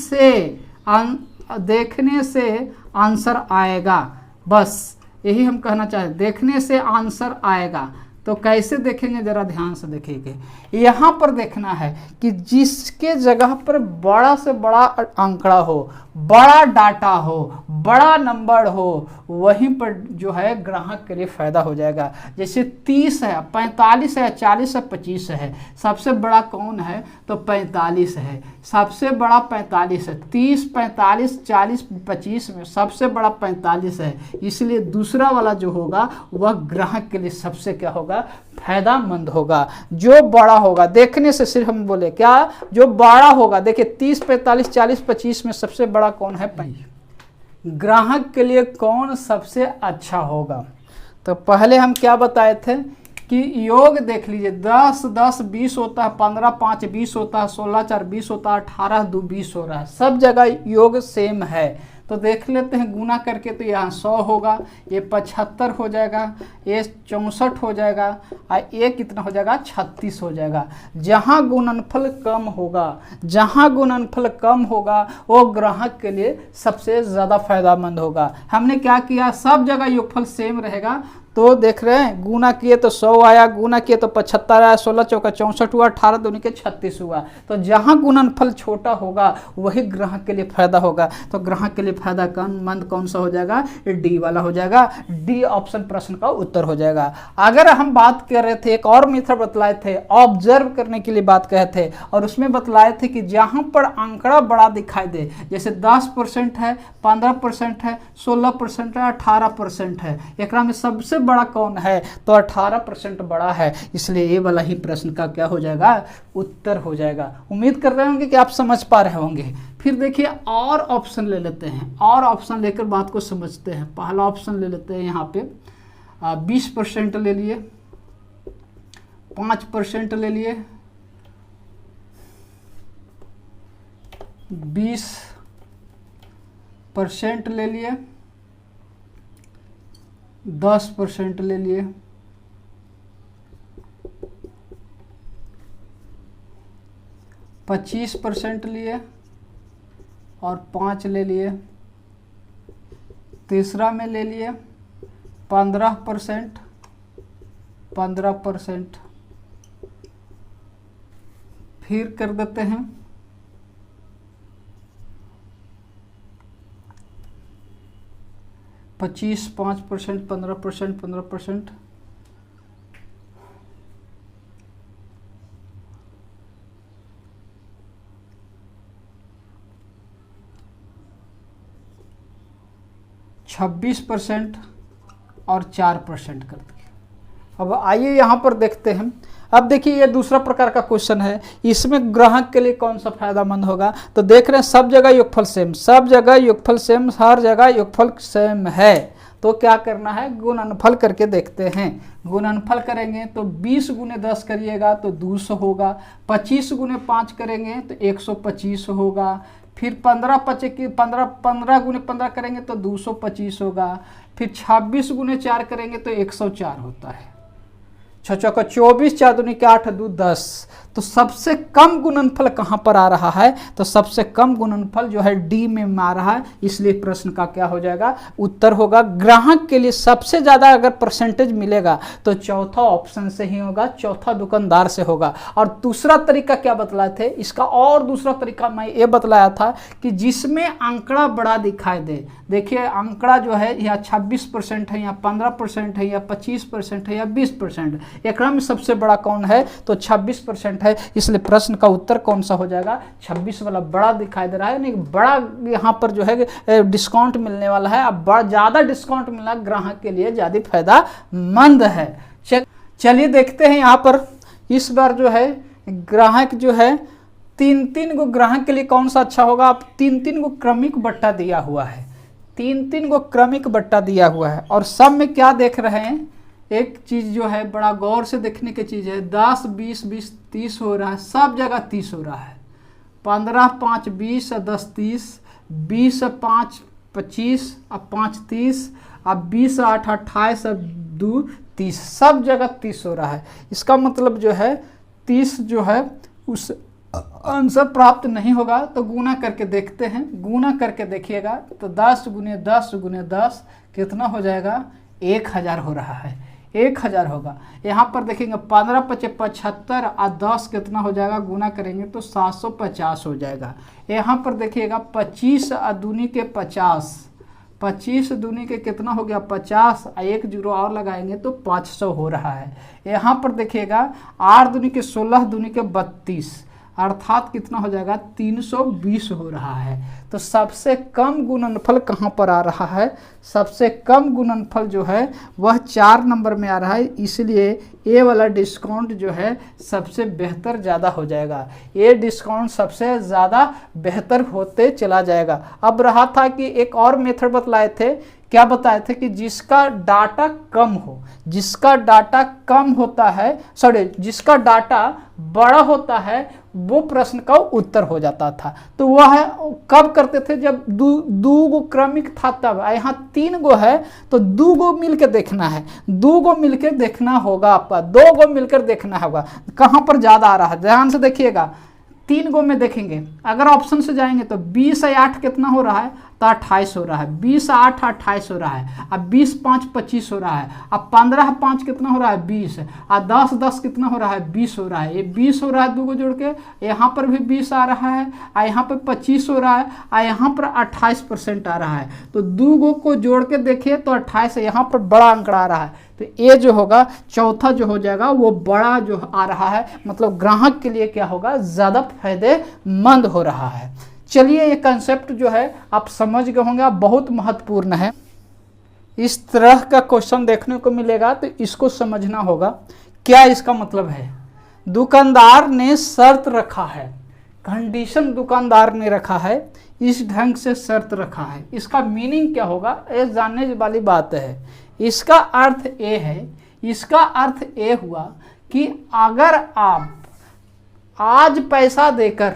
से आंसर आएगा, बस यही हम कहना चाहते, देखने से आंसर आएगा। तो कैसे देखेंगे जरा ध्यान से देखिए। यहाँ पर देखना है कि जिसके जगह पर बड़ा से बड़ा आंकड़ा हो, बड़ा डाटा हो, बड़ा नंबर हो, वहीं पर जो है ग्राहक के लिए फायदा हो जाएगा। जैसे 30 है, 45 है, 40 है, 25 है, सबसे बड़ा कौन है? तो 45 है, सबसे बड़ा 45 है। 30, 45, 40, 25 में सबसे बड़ा 45 है, इसलिए दूसरा वाला जो होगा वह ग्राहक के लिए सबसे क्या होगा? फायदामंद होगा। जो बड़ा होगा, देखने से सिर्फ हम बोले क्या, जो बड़ा होगा। देखिए 30, 45, 40, 25 में सबसे बड़ा कौन है? ग्राहक के लिए कौन सबसे अच्छा होगा? तो पहले हम क्या बताए थे कि योग देख लीजिए, 10, 10, 20 होता है, 15, 5, 20 होता है, 16, 4, 20 होता है, 18, 2, 20 हो रहा है। सब जगह योग सेम है। तो देख लेते हैं गुना करके, तो यहाँ 100 होगा, ये 75 हो जाएगा, ये 64 हो जाएगा, और ये कितना हो जाएगा? 36 हो जाएगा। जहाँ गुणनफल कम होगा वो ग्राहक के लिए सबसे ज़्यादा फायदामंद होगा। हमने क्या किया? सब जगह योगफल सेम रहेगा। तो देख रहे हैं, गुना किए तो 100 आया, गुना किए तो 75 आया, 16 चौका 64 हुआ, 18 दूनी के 36 हुआ। तो जहाँ गुणनफल छोटा होगा वही ग्राहक के लिए फायदा होगा। तो ग्राहक के लिए फायदामंद कौन सा हो जाएगा? डी वाला हो जाएगा। डी ऑप्शन प्रश्न का उत्तर हो जाएगा। अगर हम बात कर रहे थे, एक और मेथड बतलाए थे, ऑब्जर्व करने के लिए बात कहे थे, और उसमें बतलाए थे कि जहाँ पर आंकड़ा बड़ा दिखाई दे, जैसे 10% है, 15% है, 16% है, 18% है, एक में सबसे बड़ा कौन है? तो 18% बड़ा है, इसलिए ये वाला ही प्रश्न का क्या हो जाएगा? उत्तर हो जाएगा। उम्मीद कर रहे होंगे कि आप समझ पा रहे होंगे। फिर देखिए और ऑप्शन ले लेते हैं, और ऑप्शन लेकर बात को समझते हैं। पहला ऑप्शन ले लेते हैं, यहाँ पे 20% ले लिए, 5% ले लिए, 20% ले लिए, 10% ले लिए, 25% लिए और 5 ले लिए। तीसरा में ले लिए 15%, 15%। फिर कर देते हैं 25, 5%, 15%, 15%। %26 और 4% कर दिए। अब आइए यहाँ पर देखते हैं। अब देखिए ये दूसरा प्रकार का क्वेश्चन है, इसमें ग्राहक के लिए कौन सा फायदेमंद होगा। तो देख रहे हैं सब जगह योगफल सेम, सब जगह योगफल सेम, हर जगह योगफल सेम है। तो क्या करना है, गुणनफल करके देखते हैं। गुणनफल करेंगे तो 20 गुने 10 करिएगा तो 200 होगा, 25 गुने 5 करेंगे तो 125 होगा, फिर 15 गुने 15 करेंगे तो 225 होगा, फिर 26 गुने 4 करेंगे तो 104 होता है। 6 का 24, 4 दूनी के 8, 2 10। तो सबसे कम गुणनफल कहाँ पर आ रहा है, तो सबसे कम गुणनफल जो है डी में आ रहा है। इसलिए प्रश्न का क्या हो जाएगा, उत्तर होगा ग्राहक के लिए सबसे ज्यादा अगर परसेंटेज मिलेगा तो चौथा ऑप्शन से ही होगा, चौथा दुकानदार से होगा। और दूसरा तरीका क्या बतलाए थे, इसका और दूसरा तरीका मैं ये बतलाया था कि जिसमें आंकड़ा बड़ा दिखाई दे। देखिए आंकड़ा जो है यहाँ 26% है, यहाँ 15% है, या 25% है, या 20%। एक में सबसे बड़ा कौन है, तो 26% है। इसलिए प्रश्न का उत्तर कौन सा हो जाएगा, 26 वाला बड़ा दिखाई दे रहा है। नहीं बड़ा यहाँ पर जो है डिस्काउंट मिलने वाला है। अब बड़ा ज़्यादा डिस्काउंट मिलना ग्राहक के लिए ज़्यादा फायदेमंद है। चलिए देखते हैं यहाँ पर इस बार जो है ग्राहक जो है 3 गो ग्राहक के लिए कौन सा अच्छा होगा। अब 3 गो क्रमिक बट्टा दिया हुआ है, 3 गो क्रमिक बट्टा दिया हुआ है और सब में क्या देख रहे हैं, एक चीज़ जो है बड़ा गौर से देखने की चीज़ है। 10, 20, 20, 30 हो रहा है, सब जगह 30 हो रहा है। 15, 5, 20, 10, 30, 20, 5, 25, 5, 30, 20, 8, 28, 2, 30, सब जगह 30 हो रहा है। इसका मतलब जो है 30 जो है उस आंसर प्राप्त नहीं होगा। तो गुना करके देखते हैं, गुना करके देखिएगा तो 10 गुने 10 गुने 10 कितना हो जाएगा, 1000 हो रहा है, 1000 होगा। यहाँ पर देखेंगे 15 × 75 और 10 कितना हो जाएगा, गुना करेंगे तो 750 हो जाएगा। यहाँ पर देखिएगा 25 दूनी के 50, 25 दूनी के कितना हो गया 50, 1 जीरो और लगाएंगे तो 500 हो रहा है। यहाँ पर देखिएगा 8 दूनी के 16 दूनी के 32, अर्थात कितना हो जाएगा 320 हो रहा है। तो सबसे कम गुणनफल कहाँ पर आ रहा है, सबसे कम गुणनफल जो है वह 4 नंबर में आ रहा है। इसलिए ए वाला डिस्काउंट जो है सबसे बेहतर ज़्यादा हो जाएगा, ये डिस्काउंट सबसे ज़्यादा बेहतर होते चला जाएगा। अब रहा था कि एक और मेथड बतलाए थे, क्या बताए थे कि जिसका डाटा कम हो, जिसका डाटा कम होता है, जिसका डाटा बड़ा होता है वो प्रश्न का उत्तर हो जाता था। तो वह कब करते थे, जब दो गो क्रमिक था तब। यहाँ 3 गो है तो 2 गो मिलकर देखना है, 2 गो मिलकर देखना होगा आपका, 2 गो मिलकर देखना होगा कहाँ पर ज़्यादा आ रहा है। ध्यान से देखिएगा 3 गो में देखेंगे, अगर ऑप्शन से जाएंगे तो 20 और 8 कितना हो रहा है, तो 28 हो रहा है, 20 और 8 28 हो रहा है। अब 20 5 25 हो रहा है। अब 15 5 कितना हो रहा है 20, और 10 10 कितना हो रहा है 20 हो रहा है। ये 20 हो रहा है 2 को जोड़ के, यहाँ पर भी 20 आ रहा है, और यहाँ पर 25 हो रहा है, और यहाँ पर 28% आ रहा है। तो 2 गो को जोड़ के देखिए तो 28 है, यहाँ पर बड़ा अंक आ रहा है। तो ये जो होगा चौथा जो हो जाएगा वो बड़ा जो आ रहा है, मतलब ग्राहक के लिए क्या होगा, ज़्यादा फायदेमंद हो रहा है। चलिए ये कंसेप्ट जो है आप समझ गए होंगे, बहुत महत्वपूर्ण है। इस तरह का क्वेश्चन देखने को मिलेगा तो इसको समझना होगा। क्या इसका मतलब है, दुकानदार ने शर्त रखा है, कंडीशन दुकानदार ने रखा है, इस ढंग से शर्त रखा है। इसका मीनिंग क्या होगा, ये जानने वाली बात है। इसका अर्थ ये है, इसका अर्थ ये हुआ कि अगर आप आज पैसा देकर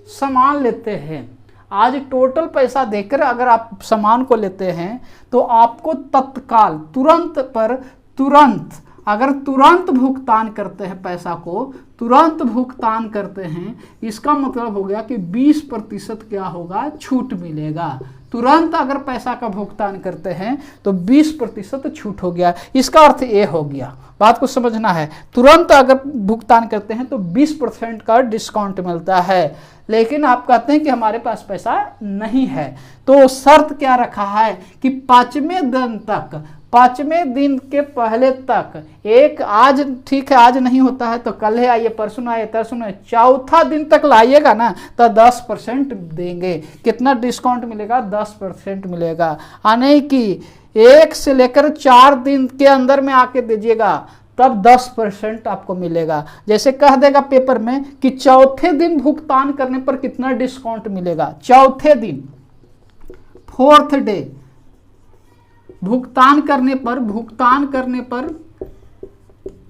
सामान लेते हैं, आज टोटल पैसा देकर अगर आप सामान को लेते हैं तो आपको तत्काल तुरंत अगर तुरंत भुगतान करते हैं, पैसा को तुरंत भुगतान करते हैं, इसका मतलब हो गया कि 20% क्या होगा, छूट मिलेगा। तुरंत अगर पैसा का भुगतान करते हैं तो 20% छूट हो गया, इसका अर्थ ये हो गया। बात को समझना है, तुरंत अगर भुगतान करते हैं तो 20% का डिस्काउंट मिलता है। लेकिन आप कहते हैं कि हमारे पास पैसा नहीं है, तो शर्त क्या रखा है कि 5वें दिन के पहले तक, एक आज ठीक है, आज नहीं होता है तो कल है, आइए परसों आइए तरसों आइए, चौथा दिन तक लाइएगा ना तो 10% देंगे। कितना डिस्काउंट मिलेगा, 10% मिलेगा। आने की 1 से लेकर 4 दिन के अंदर में आके दीजिएगा तब 10% आपको मिलेगा। जैसे कह देगा पेपर में कि चौथे दिन भुगतान करने पर कितना डिस्काउंट मिलेगा, चौथे दिन, 4th डे भुगतान करने पर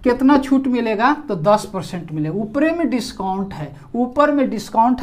कितना छूट मिलेगा, तो 10% मिलेगा। ऊपर में डिस्काउंट है,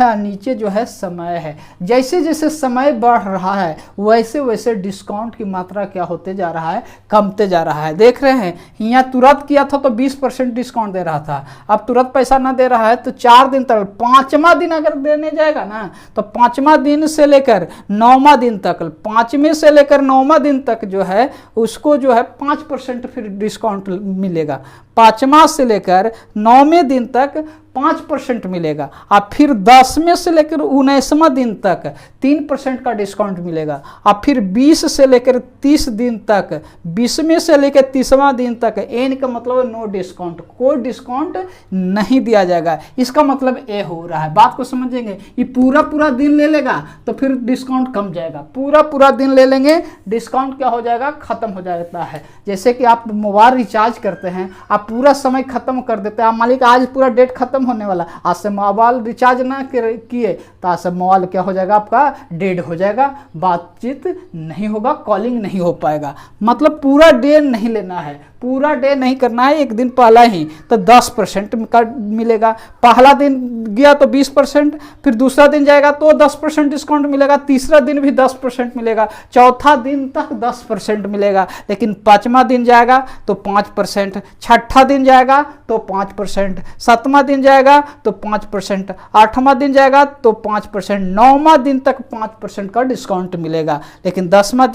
और नीचे जो है समय है। जैसे जैसे समय बढ़ रहा है वैसे वैसे डिस्काउंट की मात्रा क्या होते जा रहा है, कमते जा रहा है। देख रहे हैं, यहाँ तुरंत किया था तो 20% डिस्काउंट दे रहा था, अब तुरंत पैसा ना दे रहा है तो 4 दिन तक, 5वां दिन अगर देने जाएगा ना तो 5वां दिन से लेकर 9वां दिन तक, 5वें से लेकर 9वां दिन तक जो है उसको जो है 5% फिर डिस्काउंट मिलेगा। 5वां से लेकर 9वें दिन तक 5% मिलेगा, और फिर 10वें से लेकर 19वां दिन तक 3% का डिस्काउंट मिलेगा, और फिर 20 से लेकर 30 दिन तक, 20वें से लेकर 30वां दिन तक, एन का मतलब नो डिस्काउंट, कोई डिस्काउंट नहीं दिया जाएगा। इसका मतलब ए हो रहा है। बात को समझेंगे, ये पूरा दिन ले लेगा तो फिर डिस्काउंट कम जाएगा, पूरा दिन ले लेंगे डिस्काउंट क्या हो जाएगा, खत्म हो जाता है। जैसे कि आप मोबाइल रिचार्ज करते हैं, आप पूरा समय खत्म कर देते हैं, आप मालिक आज पूरा डेट खत्म होने वाला, आज से मोबाइल रिचार्ज ना किए तो आज से मोबाइल क्या हो जाएगा, आपका डेड हो जाएगा, बातचीत नहीं होगा, कॉलिंग नहीं हो पाएगा। मतलब पूरा डे नहीं लेना है, पूरा डे नहीं करना है, एक दिन पहला ही तो 10% का मिलेगा। पहला दिन गया तो 20%, फिर दूसरा दिन जाएगा तो 10% डिस्काउंट मिलेगा, तीसरा दिन भी 10% मिलेगा, चौथा दिन तक 10% मिलेगा। लेकिन 5वां दिन जाएगा तो 5%, 6ठा दिन जाएगा तो 5%, 7वां दिन जाएगा तो 5%, 8वां दिन जाएगा तो 5%, 9वां दिन तक 5% का डिस्काउंट मिलेगा। लेकिन 10वां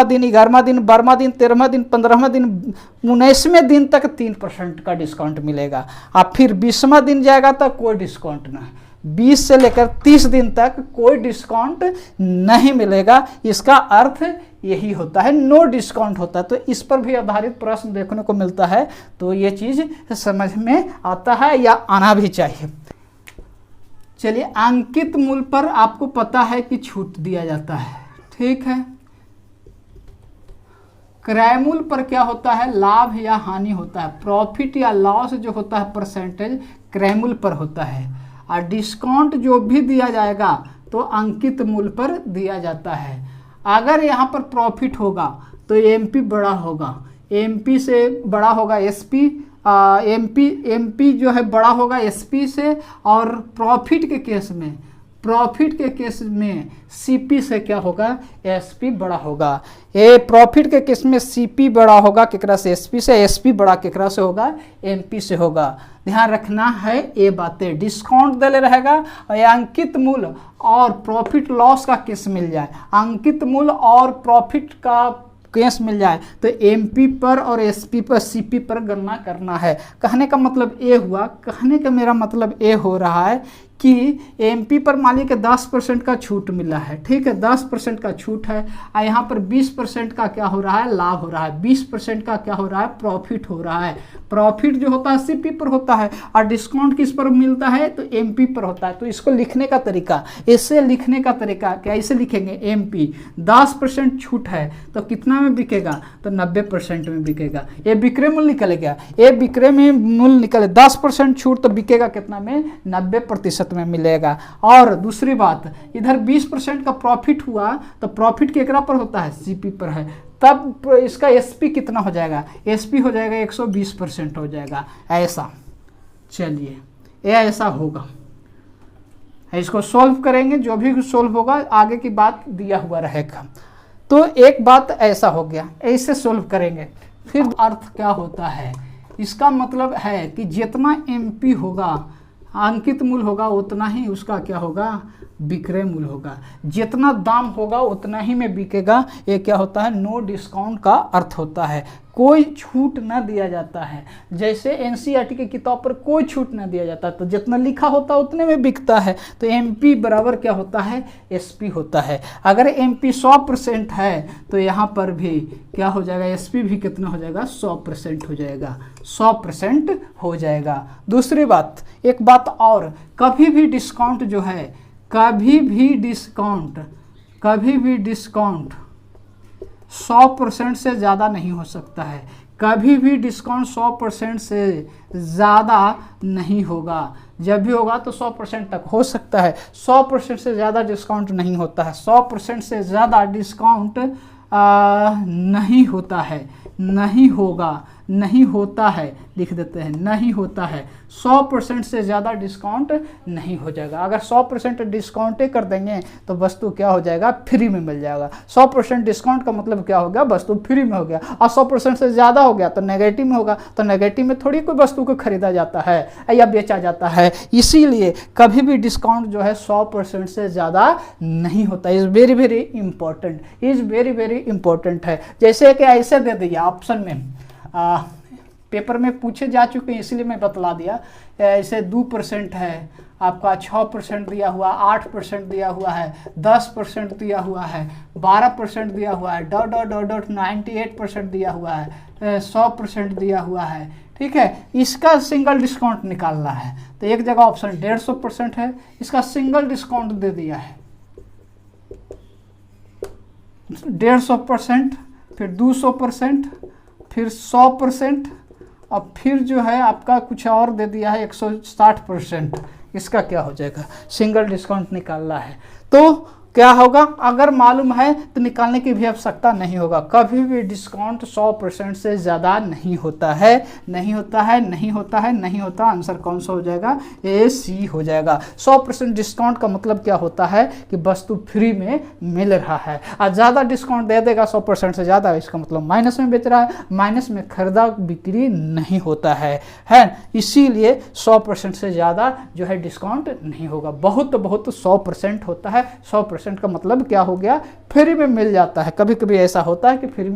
दिन, 11वां दिन, 12वां दिन, 13वां दिन, 15वां दिन, 19वें दिन तक 3% का डिस्काउंट मिलेगा। अब फिर 20वां दिन जाएगा तो कोई डिस्काउंट ना, 20 से लेकर 30 दिन तक कोई डिस्काउंट नहीं मिलेगा। इसका अर्थ यही होता है, नो डिस्काउंट होता है। तो इस पर भी आधारित प्रश्न देखने को मिलता है, तो ये चीज समझ में आता है या आना भी चाहिए। चलिए, अंकित मूल्य पर आपको पता है कि छूट दिया जाता है, ठीक है। क्रय मूल्य पर क्या होता है, लाभ या हानि होता है। प्रॉफिट या लॉस जो होता है परसेंटेज क्रय मूल्य पर होता है, और डिस्काउंट जो भी दिया जाएगा तो अंकित मूल्य पर दिया जाता है। अगर यहाँ पर प्रॉफिट होगा तो एमपी बड़ा होगा, एमपी से बड़ा होगा एसपी, एमपी जो है बड़ा होगा एसपी से, और प्रॉफिट के केस में सीपी से क्या होगा, एसपी बड़ा होगा। ये प्रॉफिट के केस में सीपी बड़ा होगा केकरा से, एसपी से, एसपी बड़ा केकरा से होगा, एमपी से होगा। ध्यान रखना है ये बातें। डिस्काउंट दे रहेगा और ये अंकित मूल्य और प्रॉफिट लॉस का केस मिल जाए, अंकित मूल्य और प्रॉफिट का केस मिल जाए तो एमपी पर और एसपी पर, सीपी पर गणना करना है। कहने का मतलब ये हुआ, कहने का मेरा मतलब ये हो रहा है कि एमपी पर मान लीजिए 10% का छूट मिला है, ठीक है, 10% का छूट है, और यहाँ पर 20% का क्या हो रहा है, लाभ हो रहा है, 20% का क्या हो रहा है, प्रॉफिट हो रहा है। प्रॉफिट जो होता है सीपी पर होता है, और डिस्काउंट किस पर मिलता है, तो एमपी पर होता है। तो इसको लिखने का तरीका, इसे लिखने का तरीका क्या, इसे लिखेंगे एमपी, 10% छूट है तो कितना में बिकेगा, तो 90% में बिकेगा। ये विक्रय मूल्य निकल गया, ये विक्रय में मूल्य निकले, 10% छूट तो बिकेगा कितना में, 90% में मिलेगा। और दूसरी बात, इधर 20% का प्रॉफिट हुआ तो प्रॉफिट केकरा पर होता है, सीपी पर है, तब इसका एसपी कितना हो जाएगा, एसपी हो जाएगा 120% हो जाएगा। ऐसा, चलिए ये ऐसा होगा, इसको सोल्व करेंगे, जो भी सोल्व होगा आगे की बात दिया हुआ रहेगा। तो एक बात ऐसा हो गया, ऐसे सोल्व करेंगे। फिर अर्थ क्या होता है, इसका मतलब है कि जितना MP होगा, अंकित मूल्य होगा, उतना ही उसका क्या होगा, विक्रय मूल्य होगा। जितना दाम होगा उतना ही में बिकेगा। ये क्या होता है, नो डिस्काउंट का अर्थ होता है। कोई छूट ना दिया जाता है। जैसे NCERT की किताब पर कोई छूट ना दिया जाता, तो जितना लिखा होता है उतने में बिकता है। तो MP बराबर क्या होता है, SP होता है। अगर MP 100% है तो यहाँ पर भी क्या हो जाएगा, SP भी कितना हो जाएगा, 100% हो जाएगा, 100% हो जाएगा। दूसरी बात, एक बात और, कभी भी डिस्काउंट जो है, कभी भी डिस्काउंट 100% से ज़्यादा नहीं हो सकता है। कभी भी डिस्काउंट 100% से ज़्यादा नहीं होगा। जब भी होगा तो 100% तक हो सकता है, 100% से ज़्यादा डिस्काउंट नहीं होता है। 100% से ज़्यादा डिस्काउंट नहीं होता है, नहीं होगा, नहीं होता है, लिख देते हैं, नहीं होता है। 100% से ज़्यादा डिस्काउंट नहीं हो जाएगा। अगर 100% डिस्काउंट कर देंगे तो वस्तु क्या हो जाएगा, फ्री में मिल जाएगा। 100% डिस्काउंट का मतलब क्या हो गया, वस्तु फ्री में हो गया। और 100% से ज़्यादा हो गया तो नेगेटिव में होगा। तो नेगेटिव में थोड़ी कोई वस्तु को खरीदा जाता है या बेचा जाता है। इसीलिए कभी भी डिस्काउंट जो है 100% से ज़्यादा नहीं होता। Is very very important, is very very important है। जैसे कि ऐसे दे दिया ऑप्शन में, पेपर में पूछे जा चुके हैं इसलिए मैं बतला दिया। ऐसे 2% है आपका, 6% दिया हुआ, 8% दिया हुआ है, 10% दिया हुआ है, 12% दिया हुआ है, डॉट डॉट डॉट डॉट 98% दिया हुआ है, 100% दिया हुआ है। ठीक है, इसका सिंगल डिस्काउंट निकालना है तो एक जगह ऑप्शन 150% है, इसका सिंगल डिस्काउंट दे दिया है 150%, फिर 200%, फिर 100%, और फिर जो है आपका कुछ और दे दिया है 160%। इसका क्या हो जाएगा, सिंगल डिस्काउंट निकालना है। तो क्या होगा, अगर मालूम है तो निकालने की भी आवश्यकता नहीं होगा। कभी भी डिस्काउंट 100% से ज़्यादा नहीं होता है, नहीं होता है, नहीं होता है, नहीं होता। आंसर कौन सा हो जाएगा, AC हो जाएगा। 100% डिस्काउंट का मतलब क्या होता है कि वस्तु फ्री में मिल रहा है। और ज़्यादा डिस्काउंट दे देगा 100% से ज़्यादा, इसका मतलब माइनस में बेच रहा है, माइनस में खरीदा बिक्री नहीं होता है। इसीलिए 100% से ज़्यादा जो है डिस्काउंट नहीं होगा। बहुत 100% होता है। 100% का मतलब क्या हो गया, फ्री में मिल जाता है। कभी कभी ऐसा होता है कि फ्री